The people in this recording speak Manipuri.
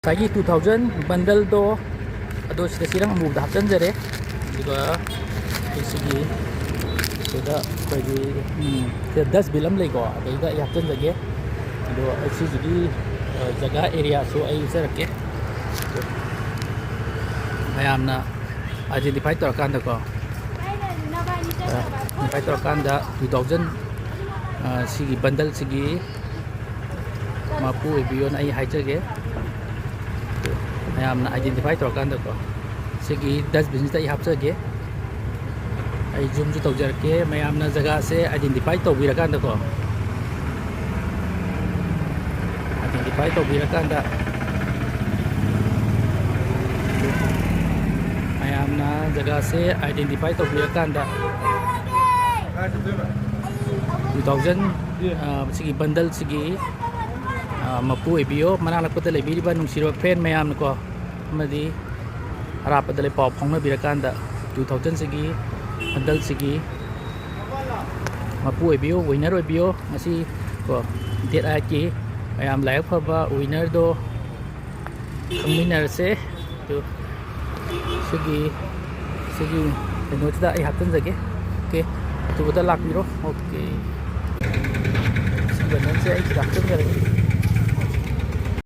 ꯉꯁꯥꯏꯒꯤ 2000 ꯕꯟꯗꯜꯗꯣ ꯑꯗꯣ ꯁꯤꯗ ꯆꯦꯔꯪ ꯑꯃꯨꯕꯗ ꯍꯥꯞꯆꯤꯟꯖꯔꯦ ꯑꯗꯨꯒ ꯁꯤꯒꯤ ꯁꯤꯗ ꯑꯩꯈꯣꯏꯒꯤ ꯗꯁꯕꯤꯟ ꯑꯃ ꯂꯩꯀꯣ ꯑꯗꯩꯗ ꯑꯩ ꯍꯥꯞꯆꯤꯟꯖꯒꯦ ꯑꯗꯣ ꯁꯤꯒꯤ ꯖꯒꯥ ꯑꯦꯔꯤꯌꯥꯁꯨ ꯑꯩ ꯎꯠꯆꯔꯛꯀꯦ ꯃꯌꯥꯝꯅ ꯑꯥꯏꯗꯦꯟꯇꯤꯐꯥꯏ ꯇꯧꯔꯀꯥꯟꯗꯀꯣ ꯑꯥꯏꯗꯦꯟꯇꯤꯐꯥꯏ ꯇꯧꯔꯀꯥꯟꯗ 2000 ꯁꯤꯒꯤ ꯕꯟꯗꯜꯁꯤꯒꯤ ꯃꯄꯨ ꯑꯣꯏꯕꯤꯌꯣꯅ ꯑꯩ ꯍꯥꯏꯖꯒꯦ ꯃꯌꯥꯝꯅ ꯑꯥꯏꯗꯦꯟꯇꯤꯐꯥꯏ ꯇꯧꯔꯀꯥꯟꯗꯀꯣ ꯁꯤꯒꯤ ꯗꯁꯕꯤꯟꯁꯤꯗ ꯑꯩ ꯍꯥꯞꯆꯒꯦ ꯑꯩ ꯖꯨꯝꯁꯨ ꯇꯧꯖꯔꯛꯀꯦ ꯃꯌꯥꯝꯅ ꯖꯒꯥꯁꯦ ꯑꯥꯏꯗꯦꯟꯇꯤꯐꯥꯏ ꯇꯧꯕꯤꯔꯀꯥꯟꯗꯀꯣ ꯑꯥꯏꯗꯦꯟꯇꯤꯐꯥꯏ ꯇꯧꯕꯤꯔꯀꯥꯟꯗ ꯃꯌꯥꯝꯅ ꯖꯒꯥꯁꯦ ꯑꯥꯏꯗꯦꯟꯇꯤꯐꯥꯏ ꯇꯧꯕꯤꯔꯀꯥꯟꯗ 2000 ꯁꯤꯒꯤ ꯕꯟꯗꯜꯁꯤꯒꯤ ꯃꯄꯨ ꯑꯣꯏꯕꯤꯌꯣ ꯃꯅꯥꯛ ꯅꯛꯄꯗ ꯂꯩꯕꯤꯔꯤꯕ ꯅꯨꯡꯁꯤꯔꯕ ꯐ꯭ꯔꯦꯟ ꯃꯌꯥꯝꯅꯀꯣ ꯑꯃꯗꯤ ꯑꯔꯥꯞꯄꯗ ꯂꯩ ꯄꯥꯎ ꯐꯥꯎꯅꯕꯤꯔꯀꯥꯟꯗ 2000 ꯁꯤꯒꯤ ꯕꯟꯗꯜꯁꯤꯒꯤ ꯃꯄꯨ ꯑꯣꯏꯕꯤꯌꯣ ꯋꯤꯟꯅꯔ ꯑꯣꯏꯕꯤꯌꯣ ꯉꯁꯤ ꯀꯣ ꯗꯦꯠ 8ꯀꯤ ꯃꯌꯥꯝ ꯂꯥꯏꯕꯛ ꯐꯕ ꯋꯤꯟꯅꯔꯗꯣ ꯈꯪꯃꯤꯟꯅꯔꯁꯦ ꯑꯗꯨ ꯁꯤꯒꯤ ꯀꯩꯅꯣꯁꯤꯗ ꯑꯩ ꯍꯥꯞꯆꯤꯟꯖꯒꯦ ꯑꯣꯀꯦ ꯑꯊꯨꯕꯗ ꯂꯥꯛꯄꯤꯔꯣ ꯑꯣꯀꯦ ꯁꯤ ꯕꯟꯗꯜꯁꯦ ꯑꯩ ꯁꯤꯗ ꯍꯥꯞꯆꯤꯟꯖꯔꯒꯦ